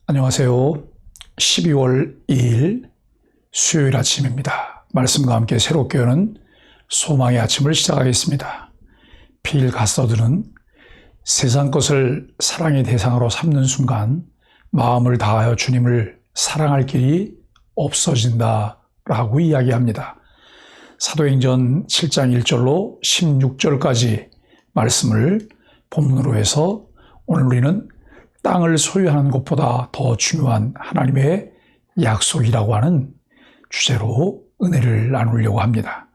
안녕하세요. 12월 2일 수요일 아침입니다. 말씀과 함께 새롭게 여는 소망의 아침을 시작하겠습니다. 필 가서드는 세상 것을 사랑의 대상으로 삼는 순간 마음을 다하여 주님을 사랑할 길이 없어진다라고 이야기합니다. 사도행전 7장 1절로 16절까지 말씀을 본문으로 해서 오늘 우리는 땅을 소유하는 것보다 더 중요한 하나님의 약속이라고 하는 주제로 은혜를 나누려고 합니다.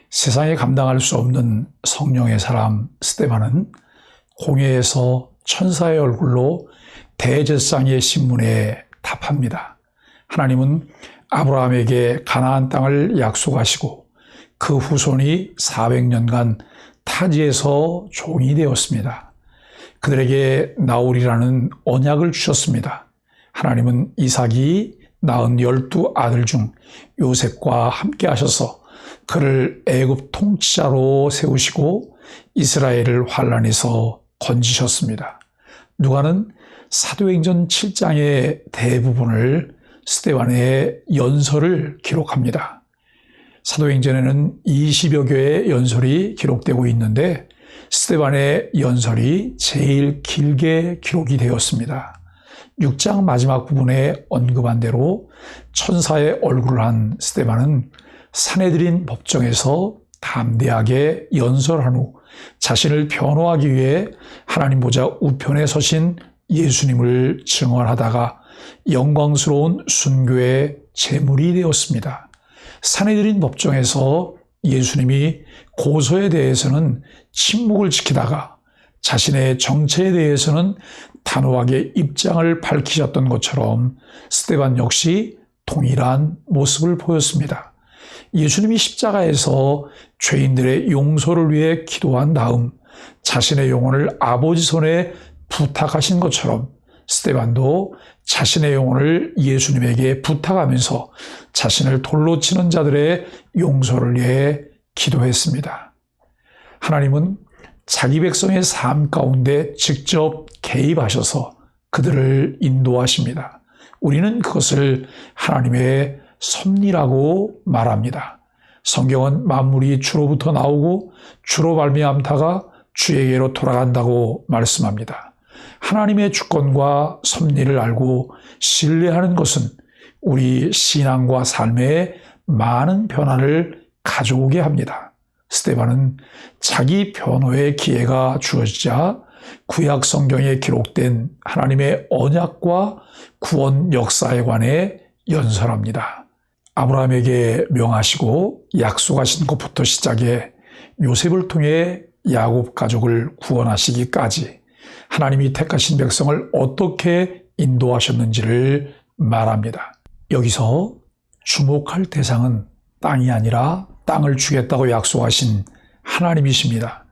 세상에 감당할 수 없는 성령의 사람 스데반은 공회에서 천사의 얼굴로 대제사장의 신문에 답합니다. 하나님은 아브라함에게 가나안 땅을 약속하시고 그 후손이 400년간 타지에서 종이 되었습니다. 그들에게 나오리라는 언약을 주셨습니다. 하나님은 이삭이 낳은 12 아들 중 요셉과 함께 하셔서 그를 애굽 통치자로 세우시고 이스라엘을 환란에서 건지셨습니다. 누가는 사도행전 7장의 대부분을 스데반의 연설을 기록합니다. 사도행전에는 20여 개의 연설이 기록되고 있는데 스데반의 연설이 제일 길게 기록이 되었습니다. 6장 마지막 부분에 언급한 대로 천사의 얼굴을 한 스데반은 사내들인 법정에서 담대하게 연설한 후 자신을 변호하기 위해 하나님 보좌 우편에 서신 예수님을 증언하다가 영광스러운 순교의 제물이 되었습니다. 사내들인 법정에서 예수님이 고소에 대해서는 침묵을 지키다가 자신의 정체에 대해서는 단호하게 입장을 밝히셨던 것처럼 스데반 역시 동일한 모습을 보였습니다. 예수님이 십자가에서 죄인들의 용서를 위해 기도한 다음 자신의 영혼을 아버지 손에 부탁하신 것처럼 스데반도 자신의 영혼을 예수님에게 부탁하면서 자신을 돌로 치는 자들의 용서를 위해 기도했습니다. 하나님은 자기 백성의 삶 가운데 직접 개입하셔서 그들을 인도하십니다. 우리는 그것을 하나님의 섭리라고 말합니다. 성경은 만물이 주로부터 나오고 주로 말미암다가 주에게로 돌아간다고 말씀합니다. 하나님의 주권과 섭리를 알고 신뢰하는 것은 우리 신앙과 삶에 많은 변화를 가져오게 합니다. 스데반은 자기 변호의 기회가 주어지자 구약 성경에 기록된 하나님의 언약과 구원 역사에 관해 연설합니다. 아브라함에게 명하시고 약속하신 것부터 시작해 요셉을 통해 야곱 가족을 구원하시기까지 하나님이 택하신 백성을 어떻게 인도하셨는지를 말합니다. 여기서 주목할 대상은 땅이 아니라 땅을 주겠다고 약속하신 하나님이십니다.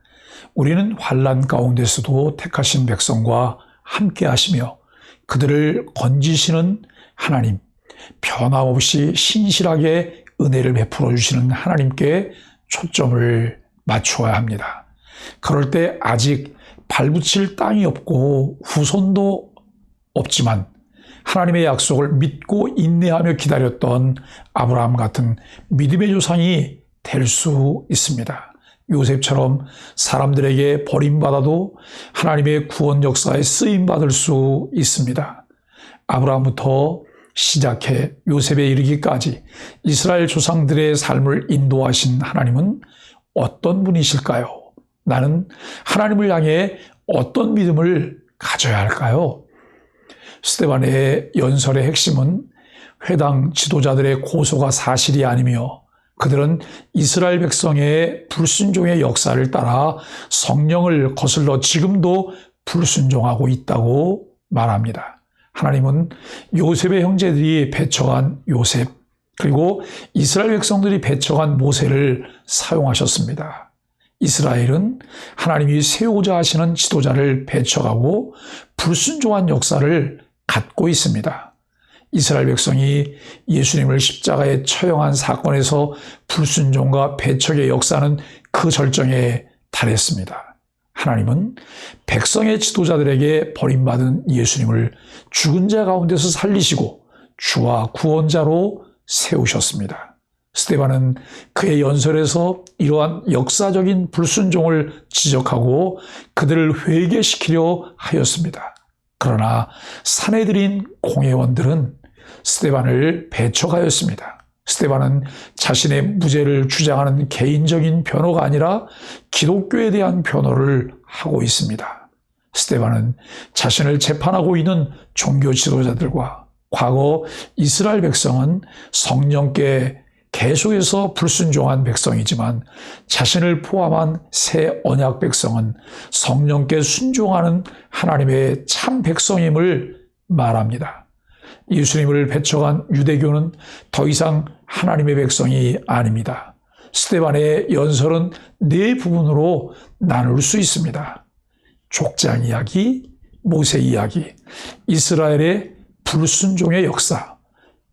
우리는 환난 가운데서도 택하신 백성과 함께 하시며 그들을 건지시는 하나님, 변함없이 신실하게 은혜를 베풀어 주시는 하나님께 초점을 맞추어야 합니다. 그럴 때 아직 발붙일 땅이 없고 후손도 없지만 하나님의 약속을 믿고 인내하며 기다렸던 아브라함 같은 믿음의 조상이 될 수 있습니다. 요셉처럼 사람들에게 버림받아도 하나님의 구원 역사에 쓰임받을 수 있습니다. 아브라함부터 시작해 요셉에 이르기까지 이스라엘 조상들의 삶을 인도하신 하나님은 어떤 분이실까요? 나는 하나님을 향해 어떤 믿음을 가져야 할까요? 스데반의 연설의 핵심은 회당 지도자들의 고소가 사실이 아니며 그들은 이스라엘 백성의 불순종의 역사를 따라 성령을 거슬러 지금도 불순종하고 있다고 말합니다. 하나님은 요셉의 형제들이 배척한 요셉, 그리고 이스라엘 백성들이 배척한 모세를 사용하셨습니다. 이스라엘은 하나님이 세우고자 하시는 지도자를 배척하고 불순종한 역사를 갖고 있습니다. 이스라엘 백성이 예수님을 십자가에 처형한 사건에서 불순종과 배척의 역사는 그 절정에 달했습니다. 하나님은 백성의 지도자들에게 버림받은 예수님을 죽은 자 가운데서 살리시고 주와 구원자로 세우셨습니다. 스데반은 그의 연설에서 이러한 역사적인 불순종을 지적하고 그들을 회개시키려 하였습니다. 그러나 사내들인 공회원들은 스데반을 배척하였습니다. 스데반은 자신의 무죄를 주장하는 개인적인 변호가 아니라 기독교에 대한 변호를 하고 있습니다. 스데반은 자신을 재판하고 있는 종교 지도자들과 과거 이스라엘 백성은 성령께 계속해서 불순종한 백성이지만 자신을 포함한 새 언약 백성은 성령께 순종하는 하나님의 참 백성임을 말합니다. 예수님을 배척한 유대교는 더 이상 하나님의 백성이 아닙니다. 스데반의 연설은 네 부분으로 나눌 수 있습니다. 족장 이야기, 모세 이야기, 이스라엘의 불순종의 역사,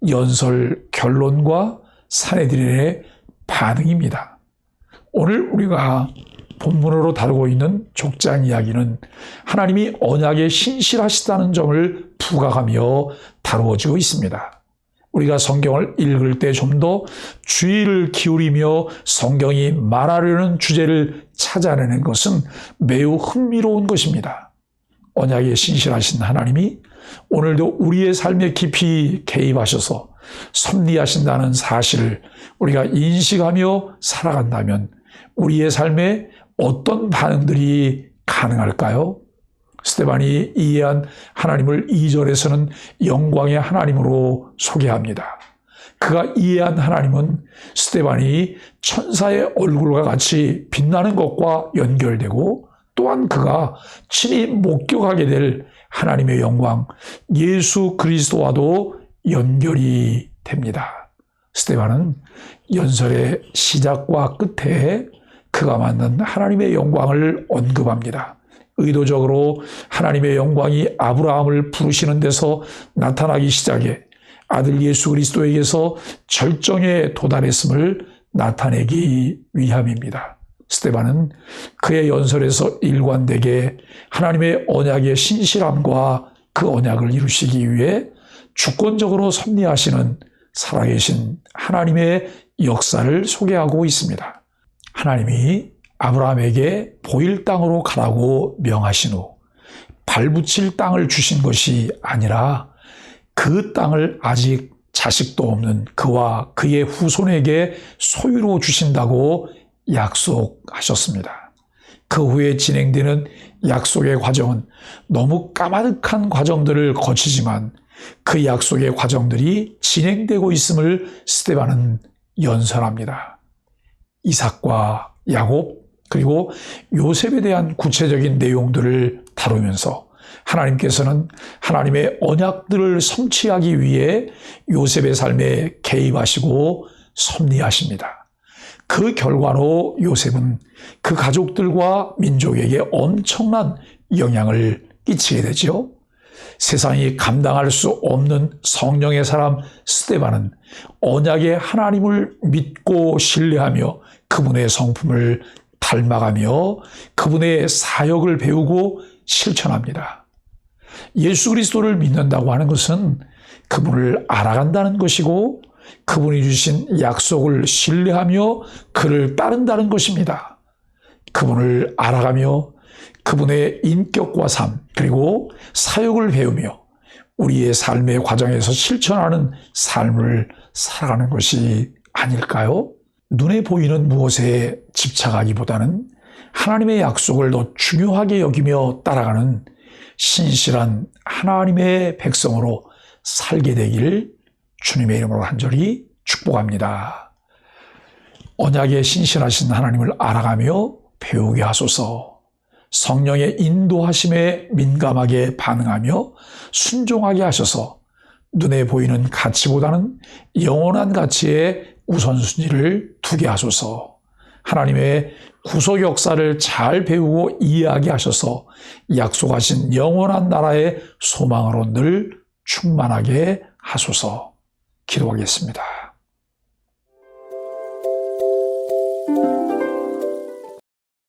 연설 결론과 사내들의 반응입니다. 오늘 우리가 본문으로 다루고 있는 족장 이야기는 하나님이 언약에 신실하시다는 점을 부각하며 다루어지고 있습니다. 우리가 성경을 읽을 때 좀 더 주의를 기울이며 성경이 말하려는 주제를 찾아내는 것은 매우 흥미로운 것입니다. 언약에 신실하신 하나님이 오늘도 우리의 삶에 깊이 개입하셔서 섭리하신다는 사실을 우리가 인식하며 살아간다면 우리의 삶에 어떤 반응들이 가능할까요? 스데반이 이해한 하나님을 2절에서는 영광의 하나님으로 소개합니다. 그가 이해한 하나님은 스데반이 천사의 얼굴과 같이 빛나는 것과 연결되고 또한 그가 친히 목격하게 될 하나님의 영광, 예수 그리스도와도 연결이 됩니다. 스데반은 연설의 시작과 끝에 그가 만난 하나님의 영광을 언급합니다. 의도적으로 하나님의 영광이 아브라함을 부르시는 데서 나타나기 시작해 아들 예수 그리스도에게서 절정에 도달했음을 나타내기 위함입니다. 스데반은 그의 연설에서 일관되게 하나님의 언약의 신실함과 그 언약을 이루시기 위해 주권적으로 섭리하시는 살아계신 하나님의 역사를 소개하고 있습니다. 하나님이 아브라함에게 보일 땅으로 가라고 명하신 후 발붙일 땅을 주신 것이 아니라 그 땅을 아직 자식도 없는 그와 그의 후손에게 소유로 주신다고 약속하셨습니다. 그 후에 진행되는 약속의 과정은 너무 까마득한 과정들을 거치지만 그 약속의 과정들이 진행되고 있음을 스데반은 연설합니다. 이삭과 야곱 그리고 요셉에 대한 구체적인 내용들을 다루면서 하나님께서는 하나님의 언약들을 성취하기 위해 요셉의 삶에 개입하시고 섭리하십니다. 그 결과로 요셉은 그 가족들과 민족에게 엄청난 영향을 끼치게 되죠. 세상이 감당할 수 없는 성령의 사람 스데반은 언약의 하나님을 믿고 신뢰하며 그분의 성품을 닮아가며 그분의 사역을 배우고 실천합니다. 예수 그리스도를 믿는다고 하는 것은 그분을 알아간다는 것이고 그분이 주신 약속을 신뢰하며 그를 따른다는 것입니다. 그분을 알아가며 그분의 인격과 삶 그리고 사역을 배우며 우리의 삶의 과정에서 실천하는 삶을 살아가는 것이 아닐까요? 눈에 보이는 무엇에 집착하기보다는 하나님의 약속을 더 중요하게 여기며 따라가는 신실한 하나님의 백성으로 살게 되기를 주님의 이름으로 간절히 축복합니다. 언약에 신실하신 하나님을 알아가며 배우게 하소서. 성령의 인도하심에 민감하게 반응하며 순종하게 하셔서 눈에 보이는 가치보다는 영원한 가치에 우선순위를 두게 하소서. 하나님의 구속 역사를 잘 배우고 이해하게 하셔서 약속하신 영원한 나라의 소망으로 늘 충만하게 하소서. 기도하겠습니다.